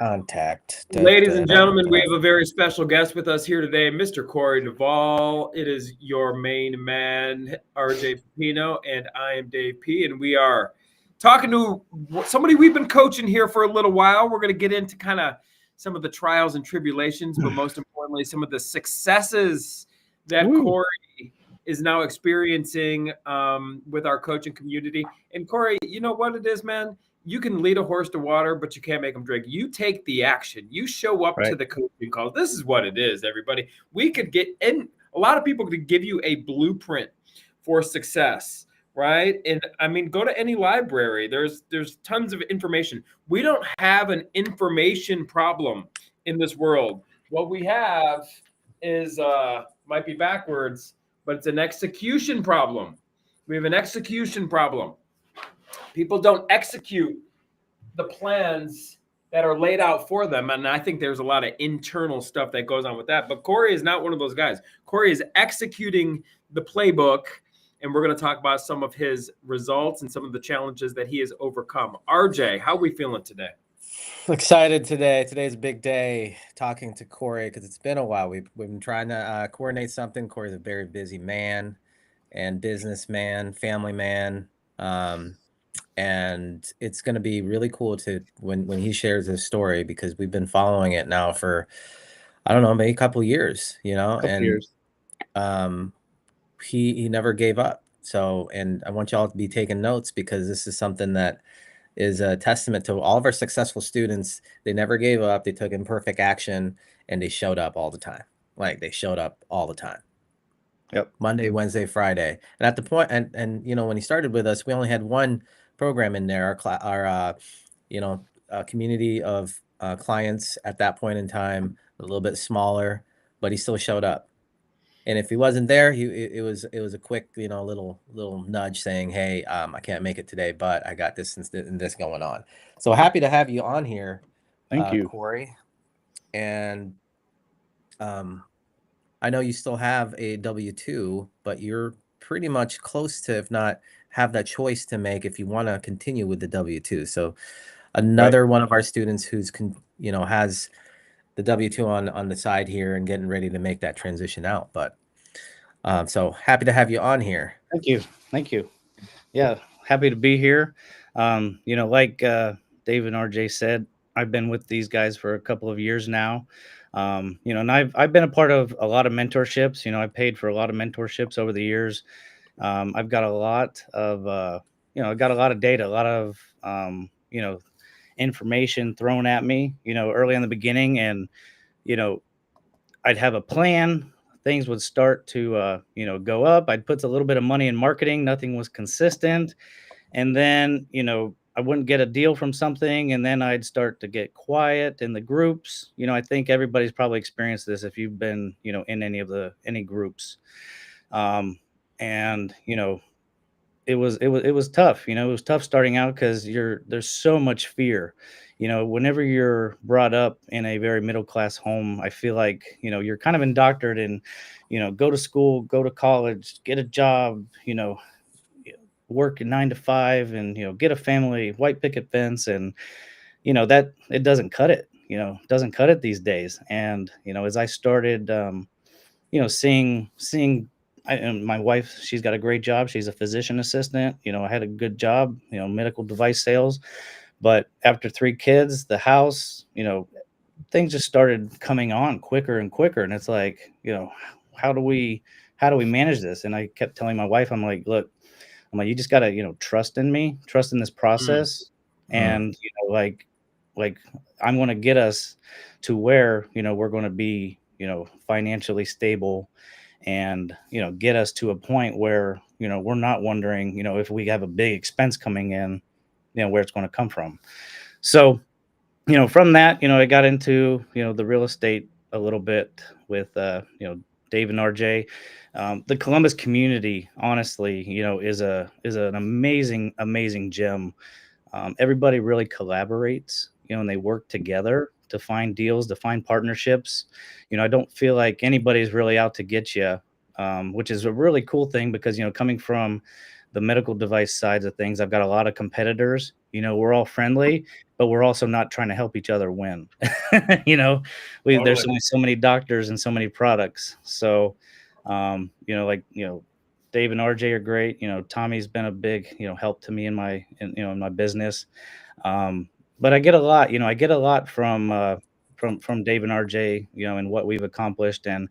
Contact. Ladies and gentlemen, we have a very special guest with us here today, Mr. Corey Devol. It is your main man, RJ Pepino, and I am Dave P. And we are talking to somebody we've been coaching here for a little while. We're going to get into kind of some of the trials and tribulations, but most importantly, some of the successes that Corey is now experiencing with our coaching community. And Corey, you know what it is, man? You can lead a horse to water, but you can't make them drink. You take the action. You show up to the coaching calls. This is what it is, everybody. We could get in. A lot of people could give you a blueprint for success, right? And I mean, go to any library. There's tons of information. We don't have an information problem in this world. What we have is might be backwards, but it's an execution problem. We have an execution problem. People don't execute the plans that are laid out for them. And I think there's a lot of internal stuff that goes on with that. But Corey is not one of those guys. Corey is executing the playbook, and we're going to talk about some of his results and some of the challenges that he has overcome. RJ, how are we feeling today? Excited today. Today's a big day talking to Corey because it's been a while. We've been trying to coordinate something. Corey's a very busy man and businessman, family man. And it's going to be really cool to when he shares his story, because we've been following it now for, I don't know, maybe a couple years, he never gave up. So, and I want y'all to be taking notes, because this is something that is a testament to all of our successful students. They never gave up. They took imperfect action, and they showed up all the time. Like, they showed up all the time. Yep. Monday, Wednesday, Friday. And at the point, and when he started with us, we only had one program in there, our community of clients at that point in time, a little bit smaller, but he still showed up. And if he wasn't there, it was a quick, little nudge saying, hey, I can't make it today, but I got this and this going on. So happy to have you on here. Thank you, Corey. And I know you still have a W-2, but you're pretty much close to, if not have that choice to make if you want to continue with the W-2. So another one of our students who's, has the W-2 on the side here and getting ready to make that transition out. But so happy to have you on here. Thank you. Yeah, happy to be here. Like Dave and RJ said, I've been with these guys for a couple of years now. And I've been a part of a lot of mentorships. I've paid for a lot of mentorships over the years. I've got a lot of, I've got a lot of data, a lot of, information thrown at me, early in the beginning. And, I'd have a plan. Things would start to, go up. I'd put a little bit of money in marketing. Nothing was consistent. And then, I wouldn't get a deal from something, and then I'd start to get quiet in the groups. I think everybody's probably experienced this if you've been, in any groups. And it was tough. It was tough starting out because there's so much fear. Whenever you're brought up in a very middle class home, I feel like you're kind of indoctrinated in, go to school, go to college, get a job, work 9 to 5, and get a family, white picket fence, and that it doesn't cut it. Doesn't cut it these days. And as I started, seeing. And my wife, she's got a great job. She's a physician assistant. I had a good job, medical device sales. But after 3 kids, the house, things just started coming on quicker and quicker. And it's like, how do we manage this? And I kept telling my wife, I'm like, look, you just got to, trust in me, trust in this process. And, like I'm going to get us to where, we're going to be, financially stable, and, get us to a point where, we're not wondering, if we have a big expense coming in, where it's going to come from. So, from that, I got into, the real estate a little bit with, Dave and RJ. The Columbus community, honestly, is an amazing gem. Everybody really collaborates, and they work together to find deals, to find partnerships. I don't feel like anybody's really out to get you, which is a really cool thing because, coming from the medical device sides of things, I've got a lot of competitors. We're all friendly, but we're also not trying to help each other win. you know, there's Totally. only so many doctors and so many products. So, Dave and RJ are great. Tommy's been a big, help to me in my business. But I get a lot from Dave and RJ, and what we've accomplished. And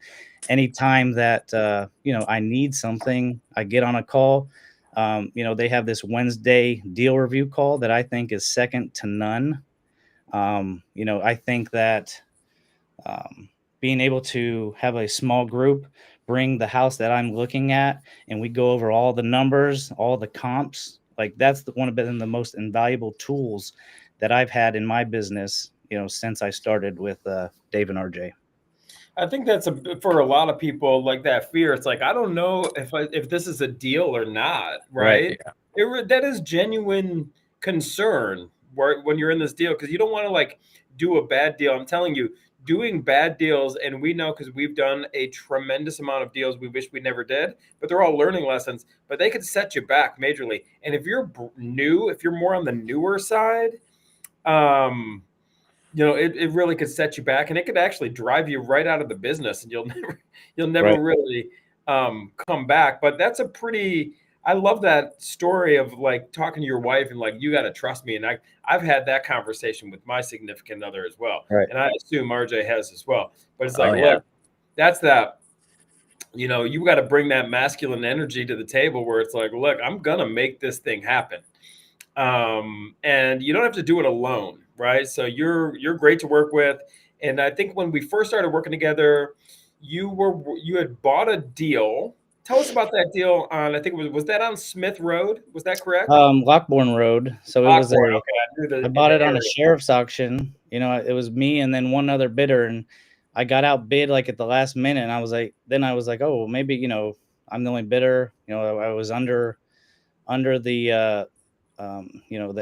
anytime that, I need something, I get on a call. They have this Wednesday deal review call that I think is second to none. I think that um, being able to have a small group bring the house that I'm looking at, and we go over all the numbers, all the comps, like that's one of the most invaluable tools that I've had in my business, since I started with Dave and RJ. I think that's for a lot of people, like that fear. It's like, I don't know if this is a deal or not, Right. right? That is genuine concern when you're in this deal, because you don't want to like do a bad deal. I'm telling you, doing bad deals, and we know because we've done a tremendous amount of deals we wish we never did, but they're all learning lessons. But they could set you back majorly. And if you're new, if you're more on the newer side, um, it really could set you back, and it could actually drive you right out of the business, and you'll never Right. really come back. But that's a pretty. I love that story of like talking to your wife and like, you got to trust me. And I've had that conversation with my significant other as well, Right. and I assume RJ has as well. But it's Oh like, yeah. look, that's that. You got to bring that masculine energy to the table where it's like, look, I'm gonna make this thing happen. And you don't have to do it alone, right? So you're great to work with. And I think when we first started working together, you had bought a deal. Tell us about that deal on, I think it was that on Smith Road? Was that correct? Lockbourne Road. So it was Lockport. Okay, I knew I the bought it on a area. sheriff's auction. It was me and then one other bidder, and I got outbid like at the last minute. And I was like, oh, well, maybe I'm the only bidder. I was under the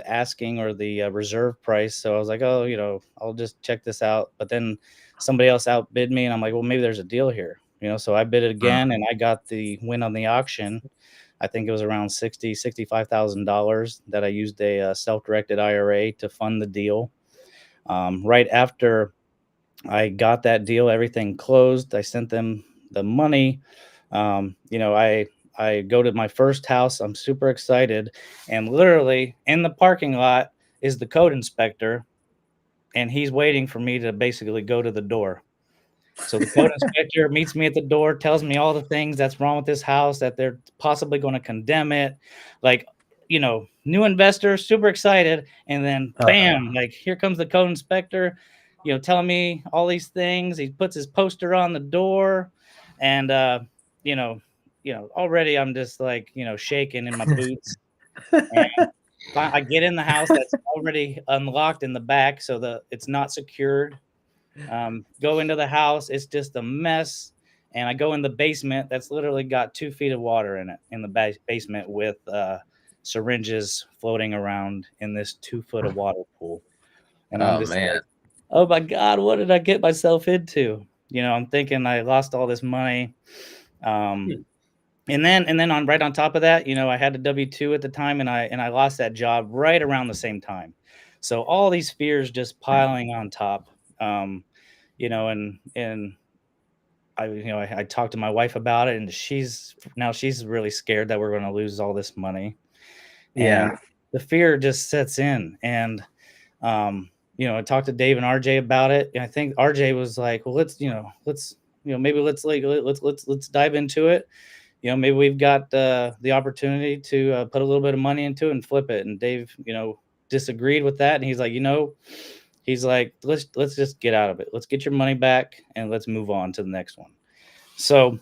asking or the reserve price. So I was like, oh, I'll just check this out. But then somebody else outbid me, and I'm like, well, maybe there's a deal here. So I bid it Mm. again, and I got the win on the auction. I think it was around $65,000 that I used a self-directed IRA to fund the deal. Right after I got that deal, everything closed. I sent them the money. I go to my first house. I'm super excited, and literally in the parking lot is the code inspector, and he's waiting for me to basically go to the door. So the code inspector meets me at the door, tells me all the things that's wrong with this house, that they're possibly going to condemn it. Like, new investor, super excited. And then bam, like here comes the code inspector, telling me all these things. He puts his poster on the door, and you know, already I'm just like, shaking in my boots. And I get in the house that's already unlocked in the back, so it's not secured. Go into the house, it's just a mess. And I go in the basement that's literally got 2 feet of water in it, in the basement, with syringes floating around in this 2 foot of water pool. And I'm Oh just man. like, oh my God, what did I get myself into? I'm thinking I lost all this money. Um, and then on right on top of that, I had a W-2 at the time, and I lost that job right around the same time. So all these fears just piling on top. Um, and I talked to my wife about it, and she's really scared that we're going to lose all this money, and Yeah. the fear just sets in. And I talked to Dave and RJ about it, and I think RJ was like, well, maybe let's dive into it. Maybe we've got the opportunity to put a little bit of money into it and flip it. And Dave, disagreed with that, and he's like, let's just get out of it. Let's get your money back and let's move on to the next one. So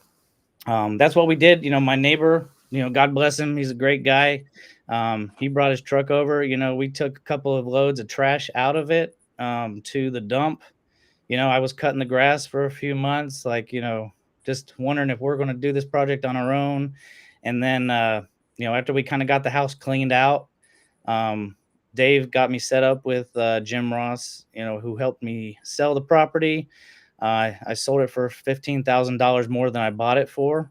that's what we did. My neighbor, God bless him, he's a great guy. He brought his truck over. We took a couple of loads of trash out of it to the dump. I was cutting the grass for a few months, like, just wondering if we're going to do this project on our own. And then, after we kind of got the house cleaned out, um, Dave got me set up with Jim Ross, who helped me sell the property. I sold it for $15,000 more than I bought it for.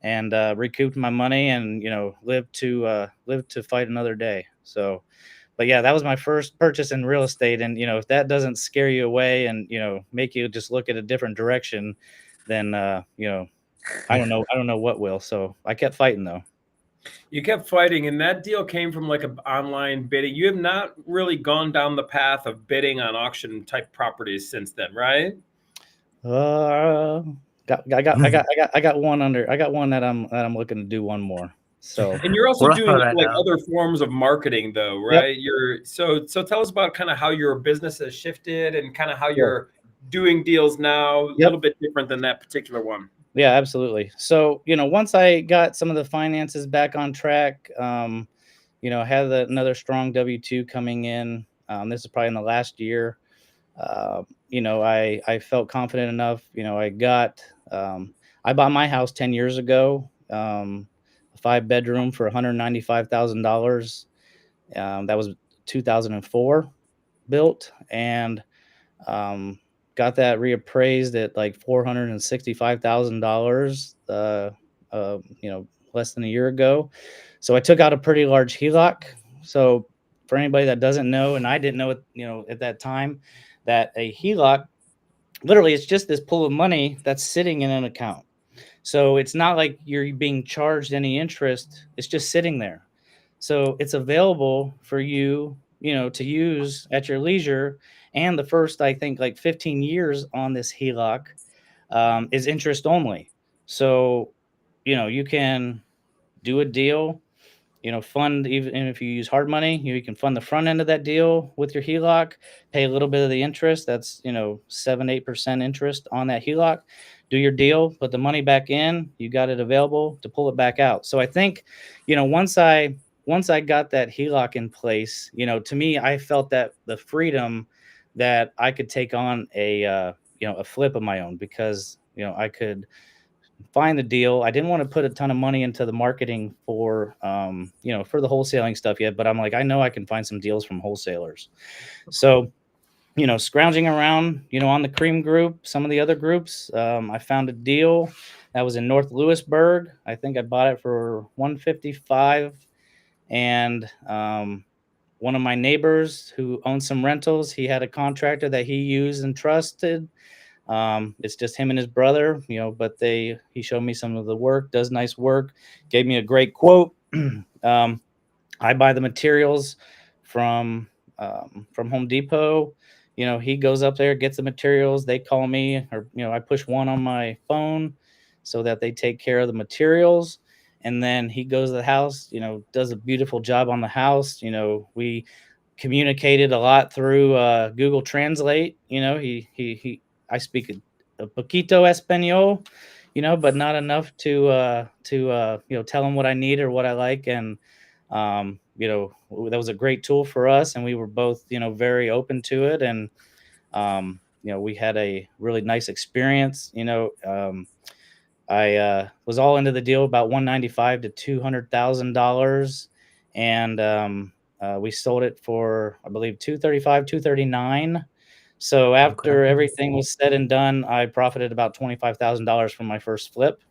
and recouped my money, and lived to fight another day. So, but yeah, that was my first purchase in real estate, and if that doesn't scare you away and make you just look at a different direction, then I don't know what will. So I kept fighting though. You kept fighting, and that deal came from like an online bidding. You have not really gone down the path of bidding on auction type properties since then, right? Uh, I got one under. I got one that I'm looking to do one more. So And you're also We're on doing that like now. other forms of marketing though, yep, right? So tell us about kind of how your business has shifted and kind of how sure. you're doing deals now, a little Yep. bit different than that particular one. Yeah, absolutely. So, once I got some of the finances back on track, I had another strong W-2 coming in. This is probably in the last year. I felt confident enough. I bought my house 10 years ago, a 5 bedroom for $195,000. That was 2004 built, and um, got that reappraised at like $465,000. Less than a year ago. So I took out a pretty large HELOC. So for anybody that doesn't know, and I didn't know it, at that time, that a HELOC literally it's just this pool of money that's sitting in an account. So it's not like you're being charged any interest. It's just sitting there. So it's available for you, to use at your leisure. And the first, I think, like 15 years on this HELOC is interest only. So, you can do a deal, fund, even if you use hard money, you can fund the front end of that deal with your HELOC, pay a little bit of the interest. That's, 7-8% interest on that HELOC. Do your deal, put the money back in, you got it available to pull it back out. So I think, once I got that HELOC in place, to me, I felt that the freedom that I could take on a flip of my own, because, I could find the deal. I didn't want to put a ton of money into the marketing for the wholesaling stuff yet, but I'm like, I know I can find some deals from wholesalers. So, scrounging around, on the Cream Group, some of the other groups, I found a deal that was in North Lewisburg. I think I bought it for 155, and one of my neighbors who owns some rentals, he had a contractor that he used and trusted. It's just him and his brother, but he showed me some of the work, does nice work, gave me a great quote. um, I buy the materials from Home Depot. He goes up there, gets the materials. They call me, or I push one on my phone so that they take care of the materials. And then he goes to the house, does a beautiful job on the house. We communicated a lot through Google Translate. I speak a poquito español, but not enough to tell him what I need or what I like. And that was a great tool for us, and we were both very open to it. And we had a really nice experience. I was all into the deal about 195 to $200,000, and we sold it for, I believe, 235, 239. So Okay. after everything was said and done, I profited about $25,000 from my first flip.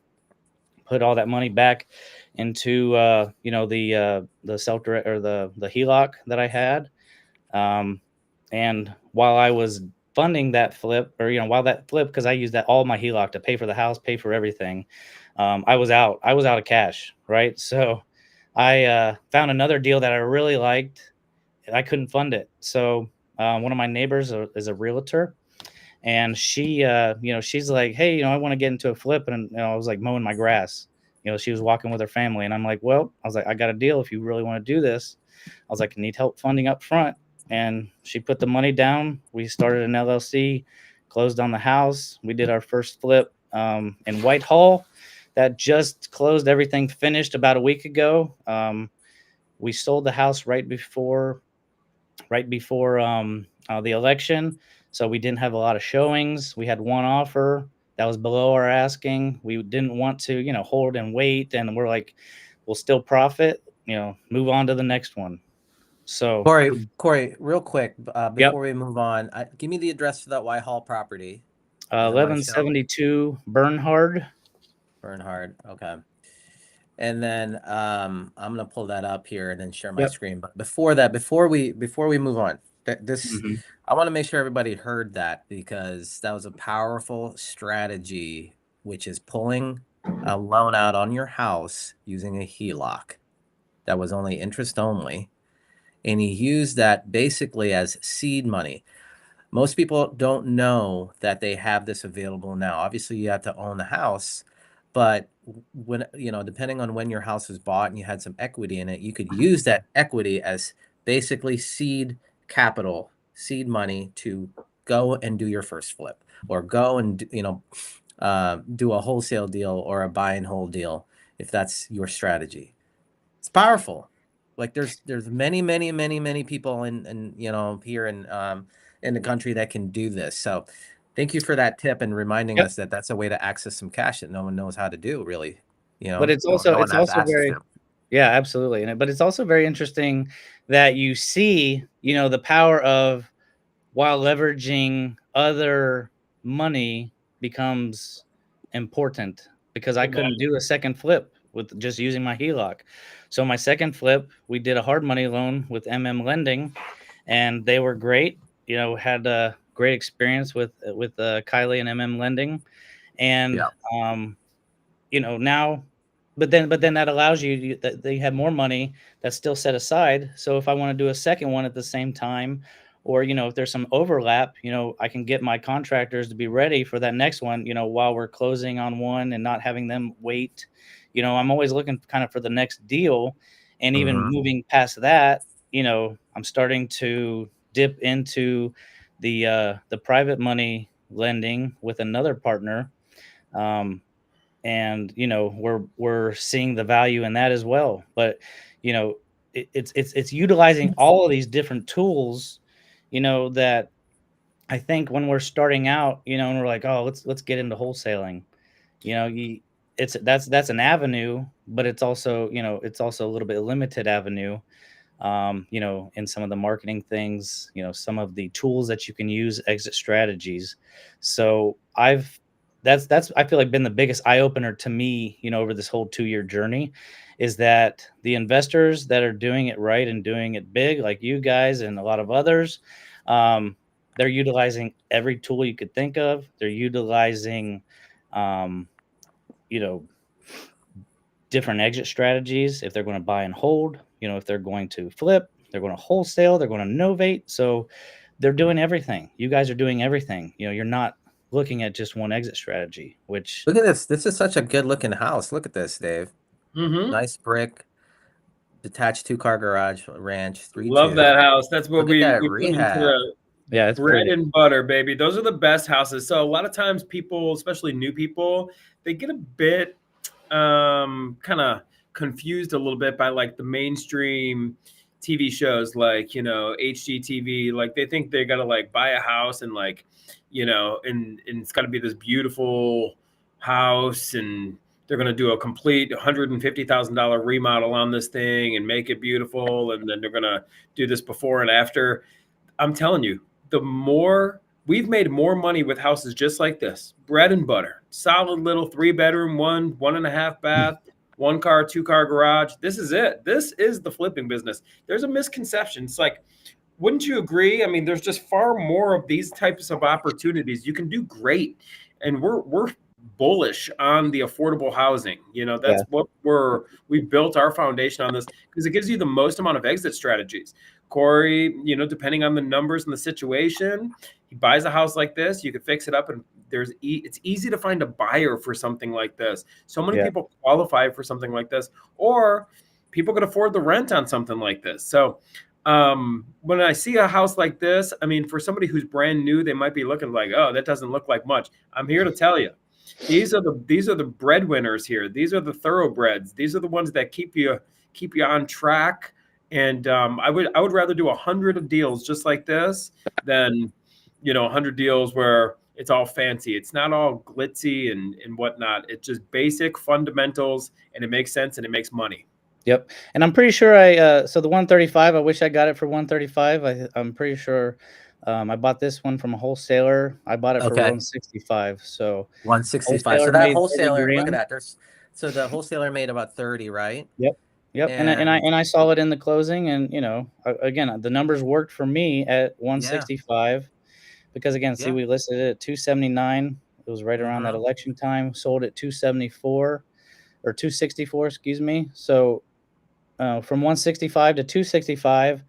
Put all that money back into the self direct, or the HELOC that I had. Um, and while I was funding that flip, or while that flip, because I used that all my HELOC to pay for the house, pay for everything, I was out. I was out of cash, right? So I found another deal that I really liked. I couldn't fund it, so one of my neighbors is a realtor, and she's like, hey, I want to get into a flip. And I was like mowing my grass. She was walking with her family, and I'm like, well, I was like, I got a deal if you really want to do this. I was like, I need help funding up front. And she put the money down. We started an LLC, closed on the house. We did our first flip in Whitehall. That just closed, everything finished about a week ago. We sold the house right before the election. So we didn't have a lot of showings. We had one offer that was below our asking. We didn't want to, hold and wait. And we're like, we'll still profit, move on to the next one. So, Corey, real quick, yep. before we move on, give me the address for that Whitehall property. I want to show 1172 Bernhard. Bernhard. Okay. And then I'm gonna pull that up here and then share my Yep. screen. But before that, before we move on, this Mhm. I want to make sure everybody heard that, because that was a powerful strategy, which is pulling a loan out on your house using a HELOC that was only interest only. And he used that basically as seed money. Most people don't know that they have this available now. Obviously, you have to own the house, but when, depending on when your house was bought and you had some equity in it, you could use that equity as basically seed capital, seed money to go and do your first flip, or go and, do a wholesale deal or a buy and hold deal if that's your strategy. It's powerful. Like there's many people in here in the country that can do this. So thank you for that tip and reminding Yep. us that that's a way to access some cash that no one knows how to do, really. But it's No one it's has also access very, to. yeah, absolutely. But it's also very interesting that you see, the power of, while leveraging other money becomes important, because I couldn't Imagine. do a second flip with just using my HELOC. So my second flip, we did a hard money loan with Lending, and they were great. Had a great experience with Kylie and Lending, and Yeah. now, but then that allows you that they have more money that's still set aside. So if I want to do a second one at the same time, or if there's some overlap, I can get my contractors to be ready for that next one, while we're closing on one and not having them wait. I'm always looking kind of for the next deal. And even Hmm. moving past that, I'm starting to dip into the private money lending with another partner. um, and we're seeing the value in that as well. But you know it's utilizing all of these different tools, that I think when we're starting out, and we're like, oh, let's get into wholesaling. you know you that's an avenue, but it's also a little bit limited avenue, in some of the marketing things, some of the tools that you can use, exit strategies. So that's I feel like been the biggest eye opener to me, over this whole 2-year journey, is that the investors that are doing it right and doing it big, like you guys and a lot of others, they're utilizing every tool you could think of. They're utilizing, um, you know, different exit strategies. If they're going to buy and hold, if they're going to flip, they're going to wholesale, they're going to novate. So they're doing everything. You guys are doing everything. You're not looking at just one exit strategy, which, Look at this. This is such a good looking house. Look at this, Dave. Mm-hmm. Nice brick, detached 2-car garage, ranch, Love 3-2. that house. That's what Look at that we put into rehab. the yeah, it's bread pretty. and butter, baby. Those are the best houses. So a lot of times people, especially new people, they get a bit kind of confused a little bit by like the mainstream TV shows, like, HGTV. Like they think they got to like buy a house and like, and it's got to be this beautiful house, and they're going to do a complete $150,000 remodel on this thing and make it beautiful, and then they're going to do this before and after. I'm telling you, the more we've made more money with houses just like this, bread and butter, solid little 3-bedroom, 1.5 bath, 1-car, 2-car garage. This is it. This is the flipping business. There's a misconception. It's like, wouldn't you agree? I mean, there's just far more of these types of opportunities. You can do great, and we're bullish on the affordable housing. Yeah. That's what we built our foundation on this, because it gives you the most amount of exit strategies. Corey, depending on the numbers and the situation, he buys a house like this. You could fix it up, and it's easy to find a buyer for something like this. So many Yeah. people qualify for something like this, or people can afford the rent on something like this. So when I see a house like this, I mean, for somebody who's brand new, they might be looking like, oh, that doesn't look like much. I'm here to tell you, these are the breadwinners here. These are the thoroughbreds. These are the ones that keep you on track. And I would rather do 100 deals just like this than 100 deals where it's all fancy. It's not all glitzy and whatnot. It's just basic fundamentals, and it makes sense and it makes money. Yep. And I'm pretty sure so the 135, I wish I got it for 135. I'm pretty sure I bought this one from a wholesaler. I bought it for Okay. 165. So 165. So wholesaler that made 30 wholesaler, look at grand. that. So the wholesaler made about 30, right? Yep. Yep. And And I saw it in the closing, and again, the numbers worked for me at yeah, 165 because again, see, yeah. we listed it at 279. It was right around that Hmm. election time. Sold at 274 or 264, excuse me. So from 165 to 265,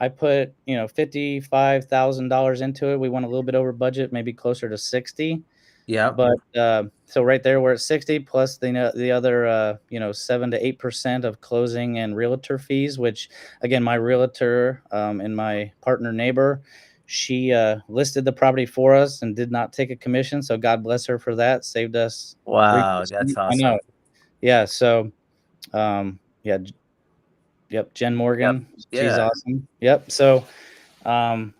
I put $55,000 into it. We went a little bit over budget, maybe closer to 60. Yep. But so right there, we're at 60 plus the other 7 to 8% of closing and realtor fees. Which again, my realtor and my partner neighbor, she listed the property for us and did not take a commission. So God bless her for that. Saved us three Wow, that's percent. I know. awesome. Yeah. So yeah. Yep. Jen Yep. Morgan, she's Yeah. awesome. Yep. So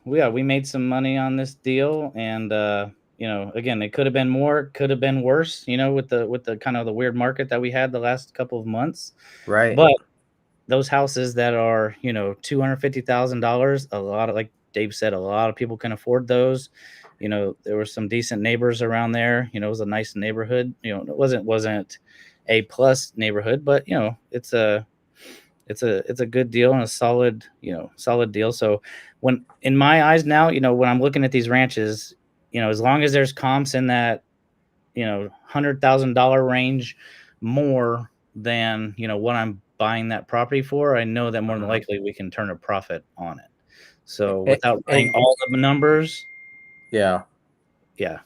we made some money on this deal, and again, it could have been more, could have been worse, with the kind of the weird market that we had the last couple of months. Right. But those houses that are, $250,000, a lot of, like Dave said, a lot of people can afford those. There were some decent neighbors around there. It was a nice neighborhood. It wasn't a plus neighborhood, but it's a good deal and a solid deal. So when in my eyes now, when I'm looking at these ranches, as long as there's comps in that, $100,000 range more than, what I'm buying that property for, I know that more than Mhm. likely we can turn a profit on it. So Hey, without running hey, all of the numbers, yeah. yeah,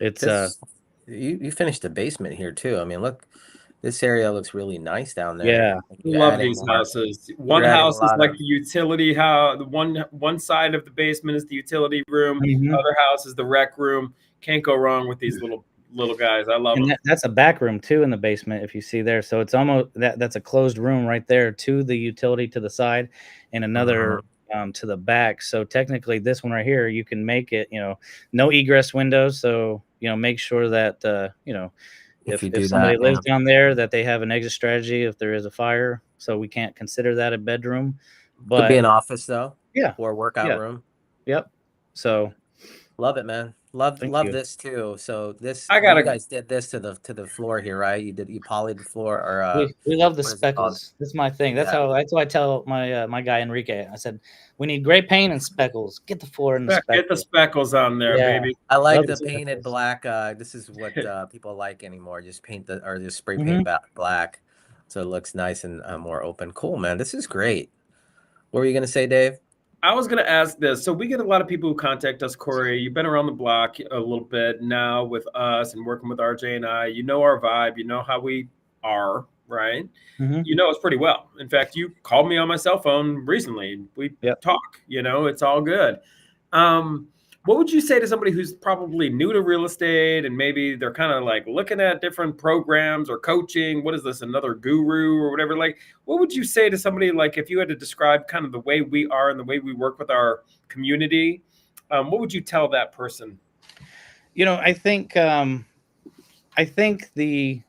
it's This you finished the basement here too. I mean, look, this area looks really nice down there. yeah. You're Love adding these more. houses. You're One adding a house is lot like of the utility house. The one side of the basement is the utility room. Mhm. Other house is the rec room. Can't go wrong with these little guys. I love And them. that's a back room too in the basement, if you see there. So it's almost that's a closed room right there to the utility to the side and another Mhm. to the back. So technically this one right here, you can make it, no egress windows. So, make sure that If you if do somebody that, lives yeah. down there that they have an exit strategy if there is a fire. So we can't consider that a bedroom. Could be But an office though, yeah, or a workout yeah, room. yep. So Love it, man. Love thank love you. this too. So this I you gotta guys did this to the floor here, right? You polyed the floor or We love the what is it called? speckles. That's my thing. Yeah. That's why I tell my guy Enrique. I said, "We need gray paint and speckles. Get the floor in the get the speckles." speckles on there, Yeah, baby. I like love the the painted speckles. black. This is what people like anymore. Just paint the or just spray paint Mhm. black, so it looks nice and more open. Cool, man. This is great. What were you gonna say, Dave? I was going to ask this. So we get a lot of people who contact us, Corey. You've been around the block a little bit now with us and working with RJ and I. You know our vibe. You know how we are, right? Mhm. You know us pretty well. In fact, you called me on my cell phone recently. We Yep. talk. It's all good. What would you say to somebody who's probably new to real estate and maybe they're kind of like looking at different programs or coaching? What is this, another guru or whatever? Like, what would you say to somebody like if you had to describe kind of the way we are and the way we work with our community? What would you tell that person? I think the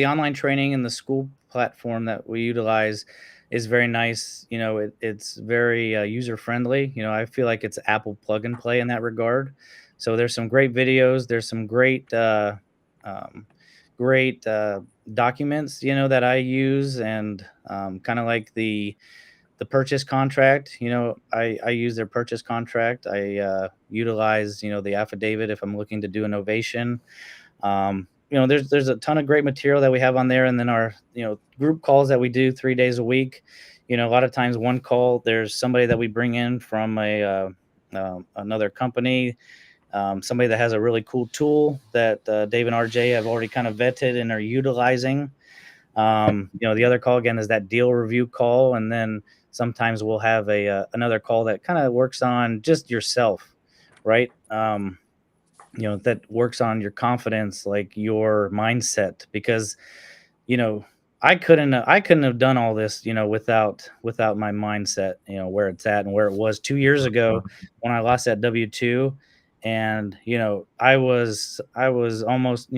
online training and the school platform that we utilize is very nice. It's very user friendly. I feel like it's Apple plug and play in that regard. So there's some great videos. There's some um, great documents that I use, and kind of like the purchase contract. I use their purchase contract. I utilize the affidavit if I'm looking to do a novation. There's a ton of great material that we have on there, and then our group calls that we do 3 days a week. A lot of times one call there's somebody that we bring in from another company, somebody that has a really cool tool that Dave and RJ have already kind of vetted and are utilizing. The other call again is that deal review call, and then sometimes we'll have another call that kind of works on just yourself, right? That works on your confidence, like your mindset, because you know I couldn't have done all this without my mindset, where it's at and where it was 2 years ago when I lost that W-2. And I was almost,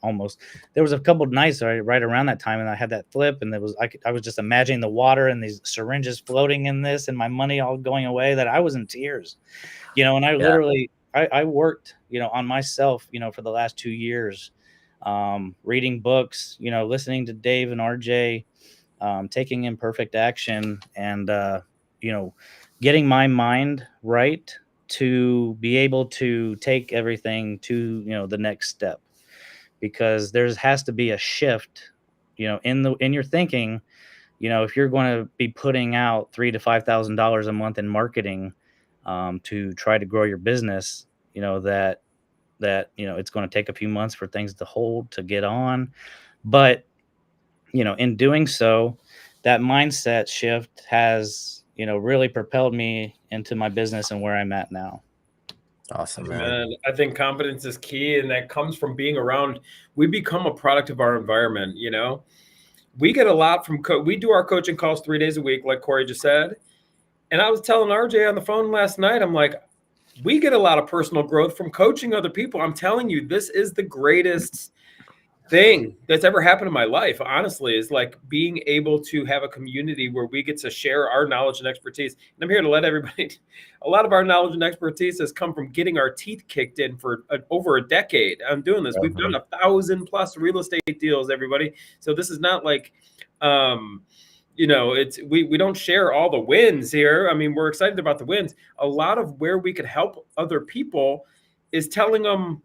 almost, there was a couple of nights right around that time, and I had that flip, and I was just imagining the water and these syringes floating in this and my money all going away, that I was in tears. And I Yeah. literally I worked, on myself, for the last 2 years, reading books, listening to Dave and RJ, taking imperfect action, and getting my mind right to be able to take everything to the next step, because there has to be a shift in your thinking. If you're going to be putting out $3,000 to $5,000 a month in marketing, to try to grow your business, it's going to take a few months for things to hold, to get on. But in doing so, that mindset shift has really propelled me into my business and where I'm at now. Awesome, man. Man, I think confidence is key, and that comes from being around. We become a product of our environment. We get a lot from we do our coaching calls 3 days a week, like Corey just said. And I was telling RJ on the phone last night, I'm like, we get a lot of personal growth from coaching other people. I'm telling you, this is the greatest thing that's ever happened in my life, honestly, is like being able to have a community where we get to share our knowledge and expertise. And I'm here to let everybody, a lot of our knowledge and expertise has come from getting our teeth kicked in for over a decade. I'm doing this. We've done 1,000+ real estate deals, everybody. So this is not like, it's we don't share all the wins here. I mean, we're excited about the wins. A lot of where we could help other people is telling them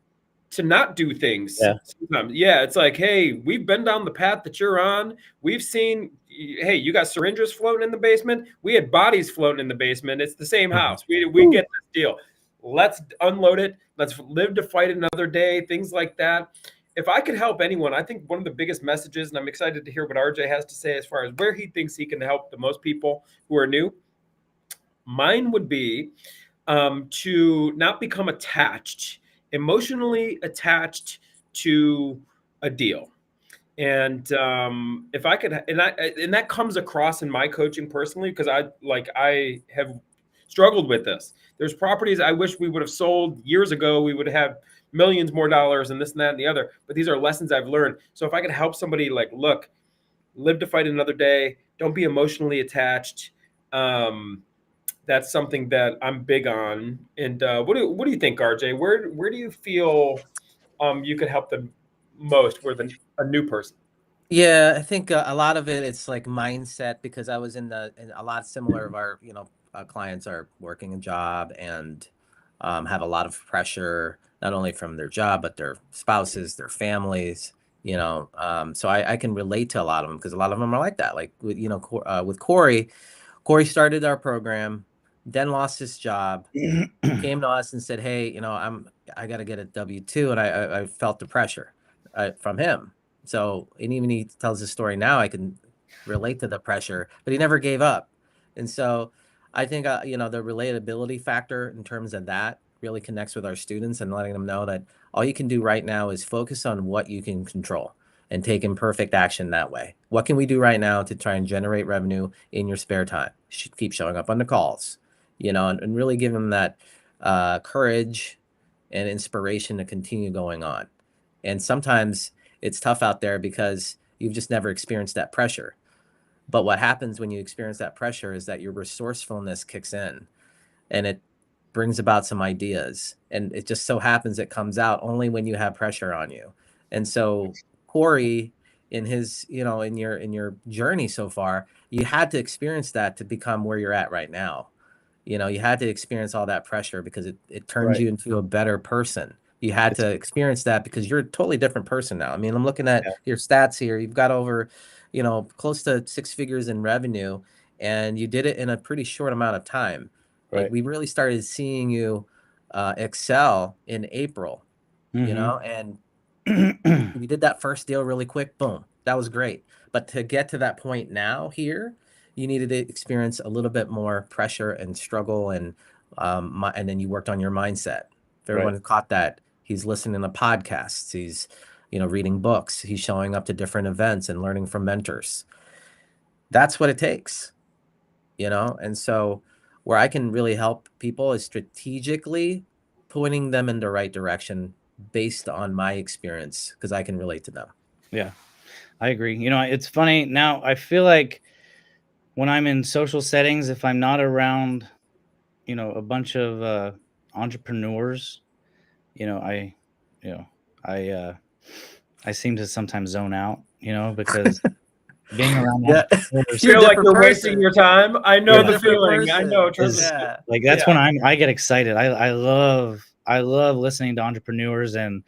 to not do things. Yeah. Sometimes. Yeah, it's like, hey, we've been down the path that you're on. We've seen, hey, you got syringes floating in the basement. We had bodies floating in the basement. It's the same house. We get this deal. Let's unload it. Let's live to fight another day. Things like that. If I could help anyone, I think one of the biggest messages, and I'm excited to hear what RJ has to say as far as where he thinks he can help the most people who are new. Mine would be to not become emotionally attached to a deal. And if I could, and that comes across in my coaching personally, because I have struggled with this. There's properties I wish we would have sold years ago. We would have millions more dollars and this and that and the other. But these are lessons I've learned. So if I could help somebody, like, look, live to fight another day. Don't be emotionally attached. That's something that I'm big on. And what do you think, RJ? Where do you feel you could help the most with a new person? Yeah, I think a lot of it, it's like mindset, because I was in a lot similar of our, clients are working a job and have a lot of pressure, not only from their job, but their spouses, their families, so I can relate to a lot of them, because a lot of them are like that. Like with Corey started our program, then lost his job, came to us and said, hey, I got to get a W-2. And I felt the pressure from him. So, and even he tells his story now, I can relate to the pressure, but he never gave up. And so I think, the relatability factor in terms of that really connects with our students, and letting them know that all you can do right now is focus on what you can control and take imperfect action that way. What can we do right now to try and generate revenue in your spare time? Keep showing up on the calls, and really give them that courage and inspiration to continue going on. And sometimes it's tough out there because you've just never experienced that pressure. But what happens when you experience that pressure is that your resourcefulness kicks in, and it brings about some ideas. And it just so happens it comes out only when you have pressure on you. And so Corey, in his, in your journey so far, you had to experience that to become where you're at right now. You had to experience all that pressure because it turns Right. you into a better person. You had to experience that because you're a totally different person now. I mean, I'm looking at your stats here. You've got over, close to 6 figures in revenue, and you did it in a pretty short amount of time. Like, Right. we really started seeing you excel in April, and you did that first deal really quick. Boom. That was great. But to get to that point now here, you needed to experience a little bit more pressure and struggle, and then you worked on your mindset. If everyone caught that, he's listening to podcasts, he's reading books, he's showing up to different events and learning from mentors. That's what it takes, and so where I can really help people is strategically pointing them in the right direction based on my experience, because I can relate to them. Yeah, I agree. It's funny now. I feel like when I'm in social settings, if I'm not around, a bunch of entrepreneurs, I, I I seem to sometimes zone out, because being around Yeah. entrepreneurs, You're a Feel like different you're wasting person. your time. I You're know a the different feeling. I know. person. Trust me. Yeah. like that's Yeah. when I get excited. I love listening to entrepreneurs, and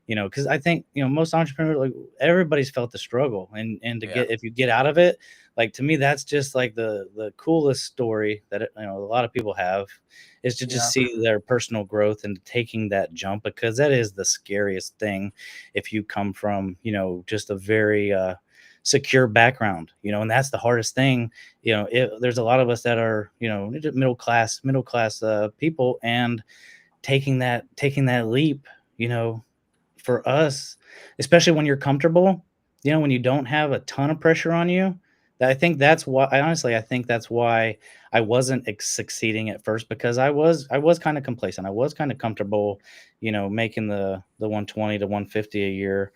because I think most entrepreneurs, like, everybody's felt the struggle, and to Yeah. get, if you get out of it, like, to me, that's just like the coolest story that a lot of people have, is to just Yeah. see their personal growth and taking that jump, because that is the scariest thing if you come from just a very secure background, and that's the hardest thing. There's a lot of us that are middle class people, and taking that leap, for us, especially when you're comfortable, when you don't have a ton of pressure on you. I think that's why, I think that's why I wasn't succeeding at first, because I was kind of complacent. I was kind of comfortable, making the 120 to 150 a year.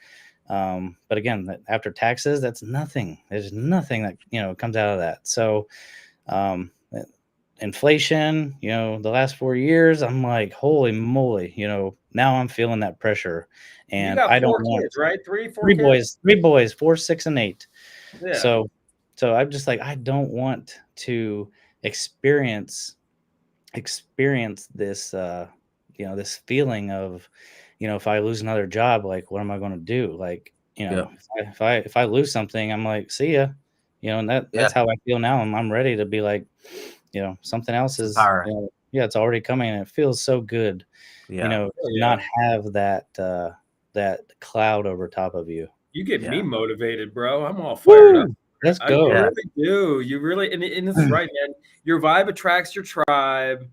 But again, after taxes, that's nothing. There's nothing that comes out of that. So um, inflation, the last 4 years, I'm like, holy moly, now I'm feeling that pressure, You and got I don't four want kids, right? Three, four three kids. boys, three boys, 4, 6, and 8. Yeah. So I'm just like, I don't want to experience this this feeling of, if I lose another job, like, what am I going to do? Like, Yeah. if I lose something, I'm like, see ya, and that's Yeah. how I feel now. I'm ready to be like, something else It's is, empowering. yeah, it's already coming, and it feels so good, Yeah. Oh, to yeah. not have that cloud over top of you. You get me Yeah. motivated, bro. I'm all fired up. Woo! Let's You go. Yeah. really do. You really, and this is right, man. Your vibe attracts your tribe.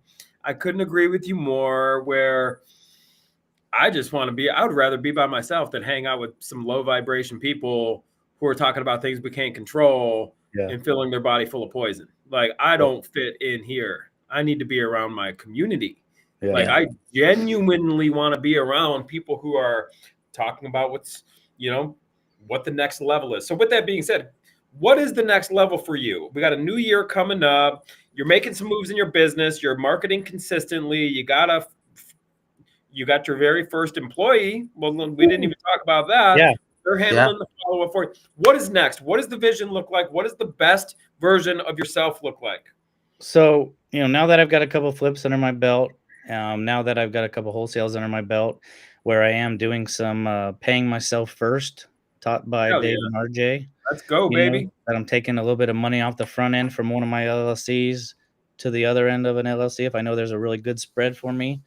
I couldn't agree with you more. Where I just want to be, I would rather be by myself than hang out with some low vibration people who are talking about things we can't control Yeah. and filling their body full of poison. Like, I Yep. don't fit in here. I need to be around my community. Yeah. Like, Yeah. I genuinely want to be around people who are talking about what the next level is. So, with that being said, what is the next level for you? We got a new year coming up. You're making some moves in your business. You're marketing consistently. You got your very first employee. Well, we didn't even talk about that. Yeah. They're Yeah. handling the follow up for you. What is next? What does the vision look like? What does the best version of yourself look like? So, now that I've got a couple flips under my belt, now that I've got a couple wholesales under my belt, where I am doing some paying myself first, taught by Hell Dave yeah. and RJ, Let's go, baby. that I'm taking a little bit of money off the front end from one of my LLCs to the other end of an LLC if I know there's a really good spread for me.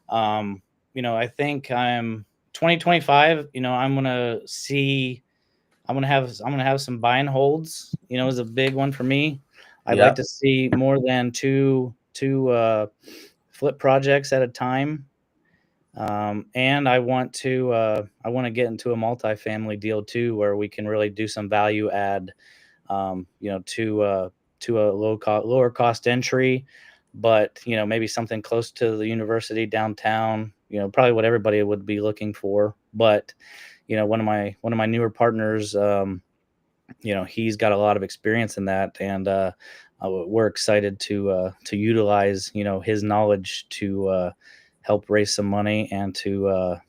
I think I'm 2025, I'm gonna have some buy and holds, is a big one for me. I'd like Yeah. to see more than two flip projects at a time. And I want to get into a multifamily deal too, where we can really do some value add, to a lower cost entry, but maybe something close to the university downtown. Probably what everybody would be looking for. But one of my newer partners, he's got a lot of experience in that, and we're excited to utilize his knowledge to help raise some money, and to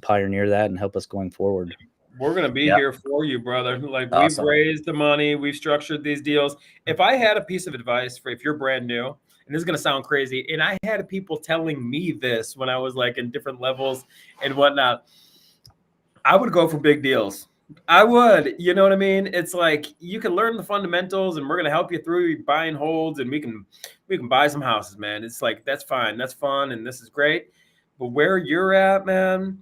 pioneer that and help us going forward. We're going to be Yeah. here for you, brother. Like, we've Awesome. raised the money, we've structured these deals. If I had a piece of advice for if you're brand new, and this is going to sound crazy, and I had people telling me this when I was like in different levels and whatnot, I would go for big deals. I would, you know what I mean? It's like you can learn the fundamentals, and we're gonna help you through buying holds, and we can buy some houses, man. It's like that's fine, that's fun, and this is great. But where you're at, man,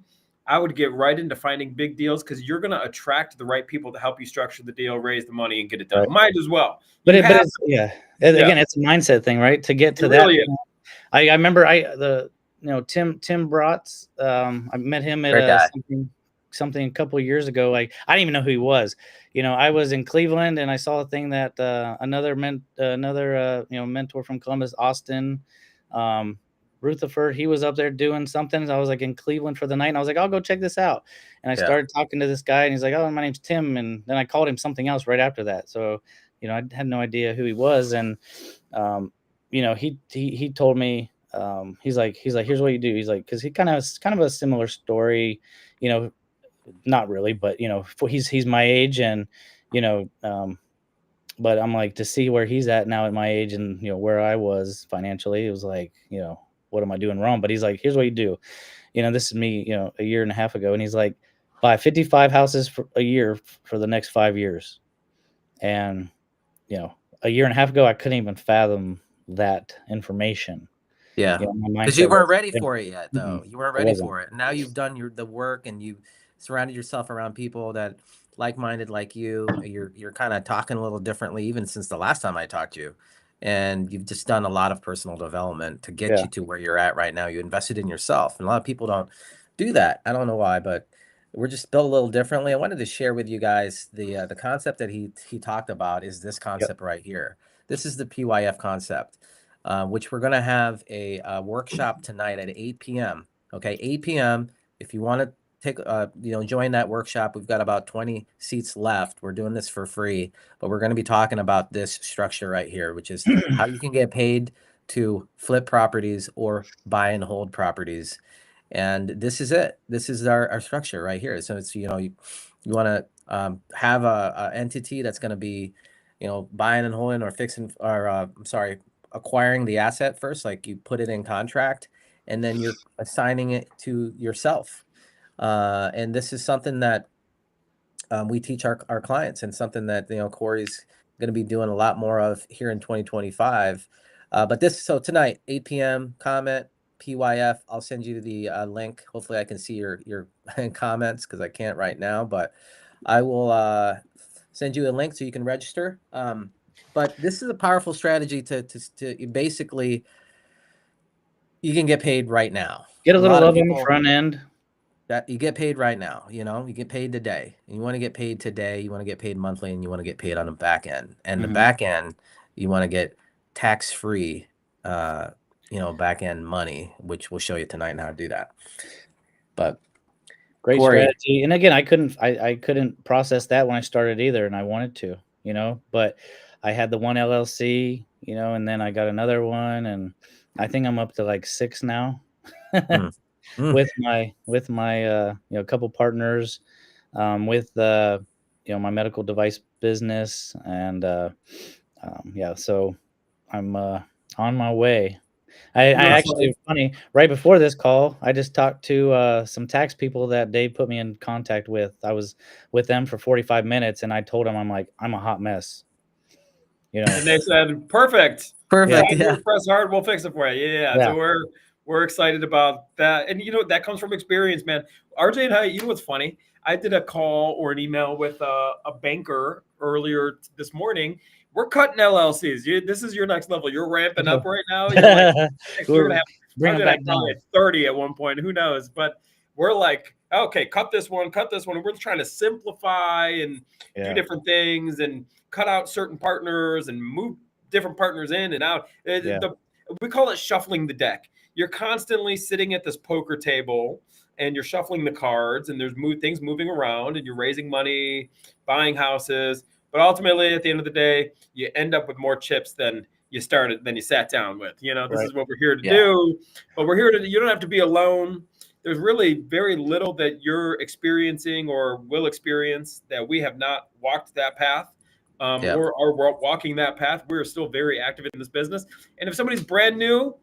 I would get right into finding big deals because you're gonna attract the right people to help you structure the deal, raise the money, and get it done. Right. Might as well. But You have, it's, yeah. yeah, Again, it's a mindset thing, right? To get it to that really is. point. I remember Tim Bratz. I met him at Great guy. something a couple of years ago. Like, I didn't even know who he was. I was in Cleveland, and I saw a thing that another mentor from Columbus, Austin, Rutherford, he was up there doing something. I was like in Cleveland for the night, and I was like, I'll go check this out. And I Yeah. started talking to this guy, and he's like, oh, my name's Tim. And then I called him something else right after that. So, I had no idea who he was. And, he told me, he's like, here's what you do. He's like, cause he kind of a similar story, not really, but he's my age, and you know, but I'm like, to see where he's at now at my age, and where I was financially, it was like, what am I doing wrong? But he's like, here's what you do. This is me, a year and a half ago, and he's like, buy 55 houses for a year for the next 5 years. And a year and a half ago, I couldn't even fathom that information. Yeah. My Because you mindset weren't was, ready for it yet, though. You weren't it ready wasn't. for it. Now you've done the work, and you surrounded yourself around people that like-minded like you. You're kind of talking a little differently, even since the last time I talked to you. And you've just done a lot of personal development to get Yeah. you to where you're at right now. You invested in yourself, and a lot of people don't do that. I don't know why, but we're just built a little differently. I wanted to share with you guys the concept that he talked about is this Yep. concept right here. This is the PYF concept, which we're going to have a workshop tonight at 8 p.m. Okay, 8 p.m. If you want to join that workshop, we've got about 20 seats left. We're doing this for free, but we're going to be talking about this structure right here, which is how you can get paid to flip properties or buy and hold properties. And this is it. This is our structure right here. So it's, you want to have a entity that's going to be, buying and holding or fixing, or I'm sorry, acquiring the asset first. Like, you put it in contract, and then you're assigning it to yourself. And this is something that we teach our clients, and something that Corey's going to be doing a lot more of here in 2025. So tonight, 8 p.m. comment PYF. I'll send you the link. Hopefully, I can see your comments, because I can't right now, but I will send you a link so you can register. But this is a powerful strategy to basically, you can get paid right now. Get a A little lot of love on the people front end. that you get paid right now, you get paid today, and you want to get paid today, you want to get paid monthly, and you want to get paid on the back end. And the back end, you want to get tax-free, back end money, which we'll show you tonight how to do that. But Great Corey, strategy. And again, I couldn't process that when I started either, and I wanted to, but I had the one LLC, and then I got another one, and I think I'm up to like 6 now. mm, mm, with my couple partners, with my medical device business, and yeah, so I'm on my way. I actually, funny, right before this call, I just talked to some tax people that Dave put me in contact with. I was with them for 45 minutes, and I told them, I'm like, I'm a hot mess. And they said, perfect. perfect, yeah. Press hard, we'll fix it for you. Yeah. Yeah. So we're excited about that. And that comes from experience, man. RJ and I, what's funny? I did a call or an email with a banker earlier this morning. We're cutting LLCs. This is your next level. You're ramping up right now. You're like, we're gonna have bring it back down. at 30 at one point. Who knows? But we're like, okay, cut this one. And we're trying to simplify and do different things and cut out certain partners and move different partners in and out. We call it shuffling the deck. You're constantly sitting at this poker table and you're shuffling the cards, and there's things moving around, and you're raising money, buying houses. But ultimately, at the end of the day, you end up with more chips than you sat down with. This is what we're here to do. But we're here you don't have to be alone. There's really very little that you're experiencing or will experience that we have not walked that path. Or are walking that path. We're still very active in this business. And if somebody's brand new,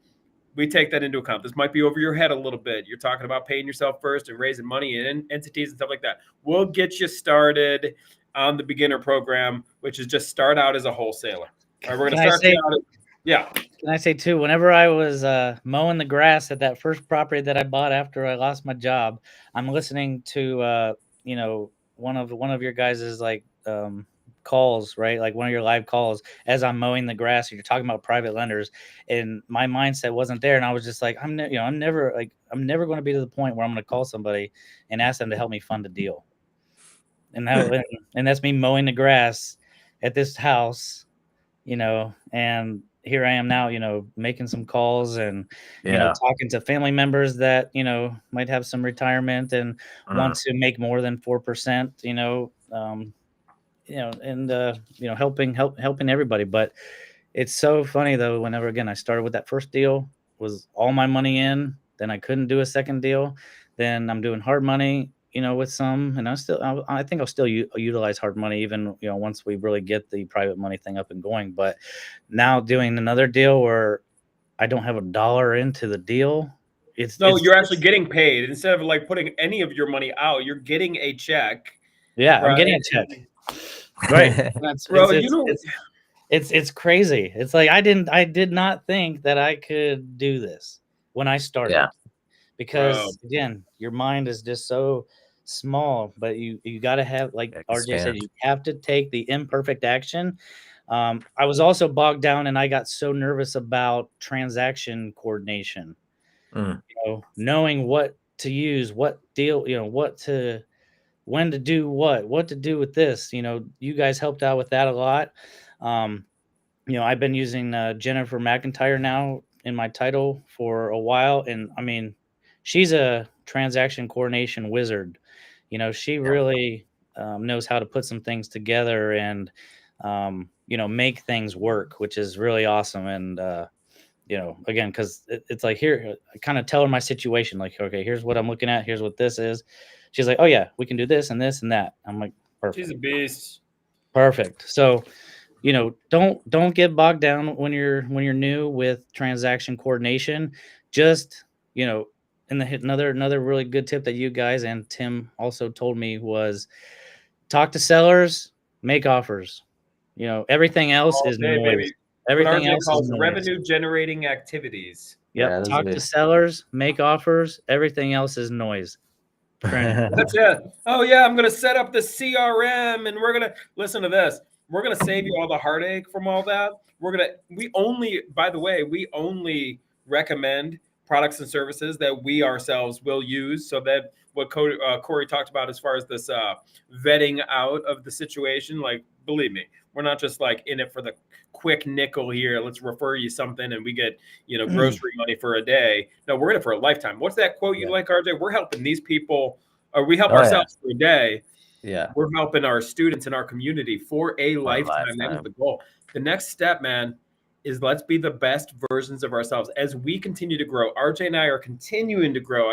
we take that into account. This might be over your head a little bit. You're talking about paying yourself first and raising money in entities and stuff like that. We'll get you started on the beginner program, which is just start out as a wholesaler. All right, we're going to start out. Yeah. Can I say too, whenever I was mowing the grass at that first property that I bought after I lost my job, I'm listening to one of your guys's calls, right? Like one of your live calls as I'm mowing the grass, and you're talking about private lenders, and my mindset wasn't there, and I was just like, I'm never going to be to the point where I'm going to call somebody and ask them to help me fund a deal. And that's me mowing the grass at this house, and here I am now, making some calls and, talking to family members that, might have some retirement and want to make more than 4%, helping everybody. But it's so funny though, whenever, again, I started with that first deal, was all my money in, then I couldn't do a second deal. Then I'm doing hard money. with some, and I think I'll still utilize hard money, even, once we really get the private money thing up and going. But now doing another deal where I don't have a dollar into the deal, No, you're actually getting paid instead of like putting any of your money out. You're getting a check. Yeah, I'm Right. getting a check. Right. Bro, It's crazy. It's like I did not think that I could do this when I started. Yeah. Because again, your mind is just so small, but you got to have, like RJ said, you have to take the imperfect action. I was also bogged down, and I got so nervous about transaction coordination. Knowing what to use, what deal, when to do what to do with this. You guys helped out with that a lot. I've been using Jennifer McIntyre now in my title for a while, and I mean, she's a transaction coordination wizard. She really knows how to put some things together and make things work, which is really awesome. And again, because it's like, here, I kind of tell her my situation, like, okay, here's what I'm looking at, here's what this is. She's like, oh yeah, we can do this and this and that. I'm like, perfect. She's a beast. Perfect. So don't get bogged down when you're new with transaction coordination. Just another really good tip that you guys and Tim also told me was talk to sellers, make offers. Everything else is noise. Baby. Everything else is noise. Revenue generating activities. Yep. Talk to sellers, make offers. Everything else is noise. That's it. Oh yeah, I'm gonna set up the CRM, and we're gonna listen to this. We're gonna save you all the heartache from all that. By the way, we only recommend products and services that we ourselves will use. So that what Corey talked about as far as this vetting out of the situation, like, believe me, we're not just like in it for the quick nickel here. Let's refer you something and we get, grocery money for a day. No, we're in it for a lifetime. What's that quote you like, RJ? We're helping these people, or we help ourselves for a day. Yeah. We're helping our students in our community for a lifetime. That is the goal. The next step, man, is let's be the best versions of ourselves as we continue to grow. RJ and I are continuing to grow.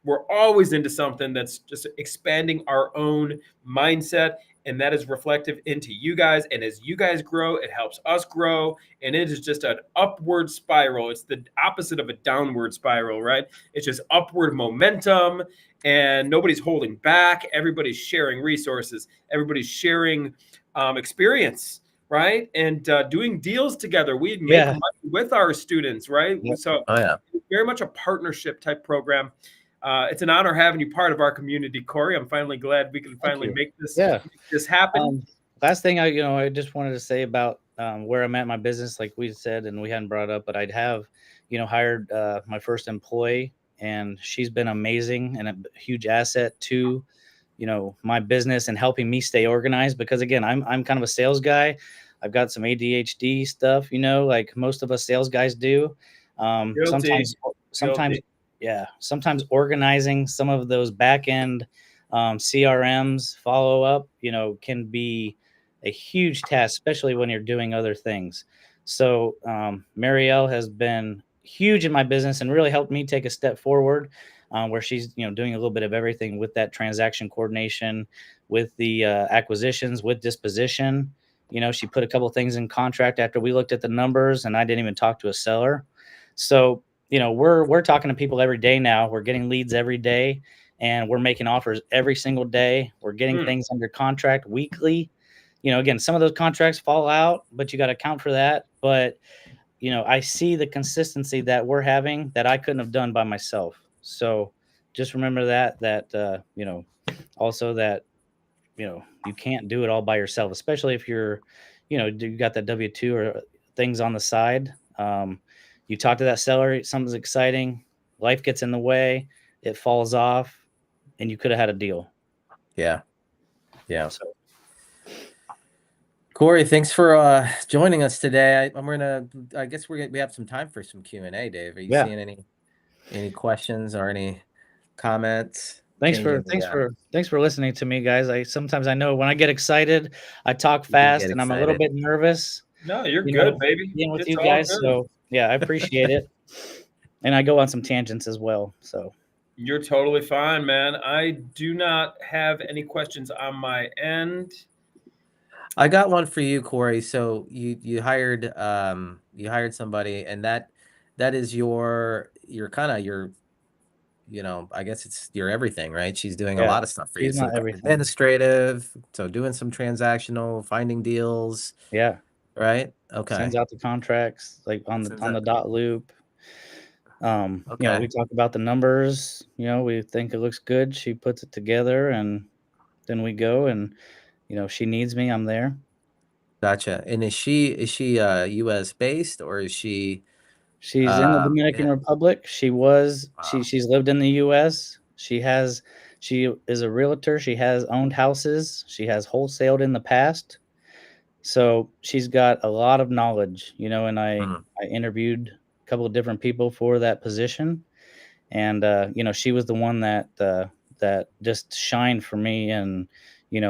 We're always into something that's just expanding our own mindset, and that is reflective into you guys. And as you guys grow, it helps us grow, and it is just an upward spiral. It's the opposite of a downward spiral, right? It's just upward momentum, and nobody's holding back. Everybody's sharing resources. Everybody's sharing experience, right? And doing deals together. We make money with our students, right? So very much a partnership type program. It's an honor having you part of our community, Corey. I'm finally glad we can make this happen. Last thing I just wanted to say about where I'm at in my business, like we said, and we hadn't brought it up, but I'd have, hired my first employee, and she's been amazing and a huge asset to, my business and helping me stay organized. Because again, I'm kind of a sales guy. I've got some ADHD stuff, like most of us sales guys do. Sometimes organizing some of those back end CRMs follow up, can be a huge task, especially when you're doing other things. So Marielle has been huge in my business and really helped me take a step forward, where she's doing a little bit of everything with that transaction coordination, with the acquisitions, with disposition. She put a couple of things in contract after we looked at the numbers, and I didn't even talk to a seller. So we're talking to people every day now. We're getting leads every day, and we're making offers every single day. We're getting things under contract weekly. Again, some of those contracts fall out, but you got to account for that. But I see the consistency that we're having that I couldn't have done by myself. So just remember that also that you can't do it all by yourself, especially if you're you got that W-2 or things on the side. You talk to that seller, something's exciting, life gets in the way, it falls off, and you could have had a deal. Yeah. So. Corey, thanks for joining us today. I guess we have some time for some Q&A, Dave. Are you seeing any questions or any comments? Thanks for listening to me, guys. Sometimes I know when I get excited, I talk fast and I'm a little bit nervous. No, you're good, baby. Being with you guys, so yeah, I appreciate it. And I go on some tangents as well. So You're totally fine, man. I do not have any questions on my end. I got one for you, Corey. So you hired somebody, and that is your kind of your, I guess it's your everything, right? She's doing a Yeah, lot of stuff for you. she's So not everything. administrative, so doing some transactional, finding deals, Yeah, right? sends Okay. out the contracts like Since on that, the dot loop. We okay. talk about the numbers. We think it looks good. She puts it together, and then we go. And she needs me. I'm there. Gotcha. And is she US based, or is she She's in the Dominican yeah. Republic. Wow. She's lived in the US. She is a realtor. She has owned houses. She has wholesaled in the past. So she's got a lot of knowledge, and Mhm. I interviewed a couple of different people for that position. And she was the one that just shined for me. And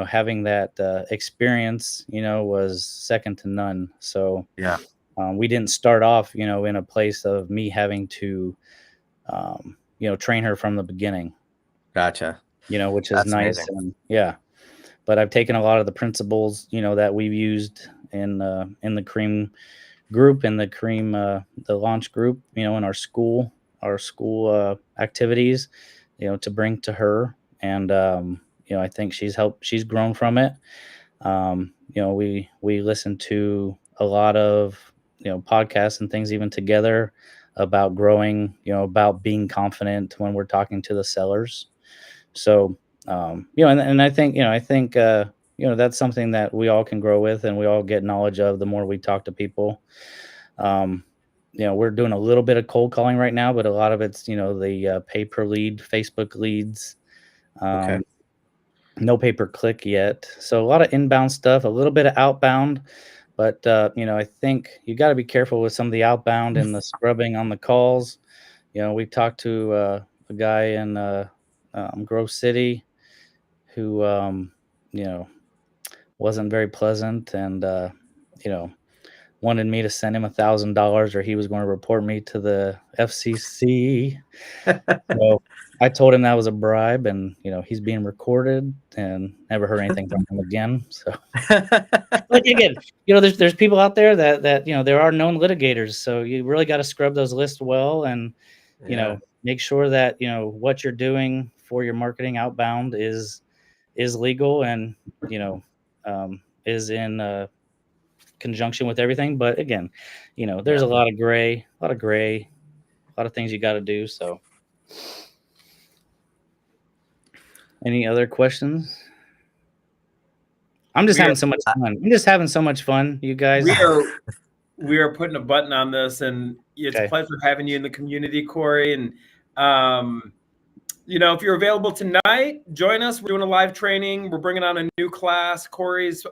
having that experience was second to none. So Yeah. we didn't start off in a place of me having to train her from the beginning, Gotcha. which is That's nice. amazing. And yeah, but I've taken a lot of the principles that we've used in the cream group, in the launch group, in our school activities, to bring to her. And I think she's grown from it. We listen to a lot of podcasts and things even together about growing, about being confident when we're talking to the sellers. So and I think that's something that we all can grow with, and we all get knowledge of the more we talk to people. um we're doing a little bit of cold calling right now, but a lot of it's the pay per lead Facebook leads. Okay. um no pay per click yet, so a lot of inbound stuff, a little bit of outbound. But I think you got to be careful with some of the outbound and the scrubbing on the calls. We talked to a guy in Grove City who you know wasn't very pleasant, and you know wanted me to send him $1,000 or he was going to report me to the FCC. So I told him that was a bribe, and he's being recorded, and never heard anything from him again. So, like, again, there's people out there that there are known litigators, so you really got to scrub those lists well, and Yeah. make sure that what you're doing for your marketing outbound is legal, and is in conjunction with everything. But again, there's Yeah. a lot of gray, a lot of things you got to do. So, any other questions? I'm just We are having so much fun. I'm just having so much fun, you guys. we are we are putting a button on this, and it's a Okay. pleasure having you in the community, Corey. And if you're available tonight, join us. We're doing a live training. We're bringing on a new class. Corey's,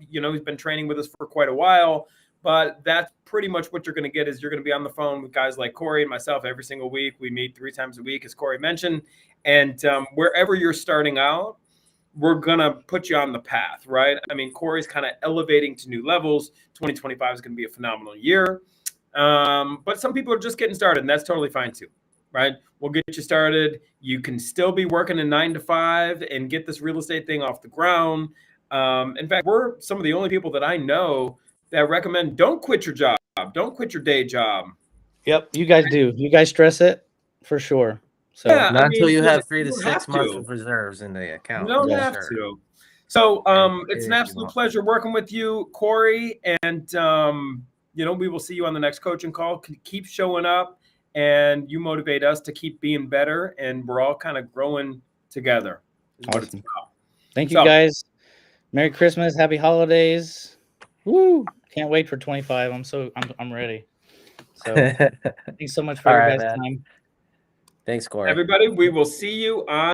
he's been training with us for quite a while, but that's pretty much what you're going to get. Is you're going to be on the phone with guys like Corey and myself every single week. We meet 3 times a week, as Corey mentioned. And wherever you're starting out, we're going to put you on the path, right? I mean, Corey's kind of elevating to new levels. 2025 is going to be a phenomenal year. But some people are just getting started, and that's totally fine too, right? We'll get you started. You can still be working a 9 to 5 and get this real estate thing off the ground. In fact, we're some of the only people that I know that recommend don't quit your job. Don't quit your day job. Yep, you guys do. You guys stress it for sure. So, Yeah, I Not until mean, you listen, have three you to don't six have months to. of reserves in the You account don't for yeah. have sure. to. So And it's an if you absolute want. pleasure working with you, Corey. And we will see you on the next coaching call. Keep showing up, and you motivate us to keep being better, and we're all kind of growing together is what it's Awesome. about. Thank you, So guys. Merry Christmas, Happy Holidays. Woo! Can't wait for 25. I'm ready. So, thanks so much for All your right, guys' man. time. Thanks, Corey. everybody, we will see you on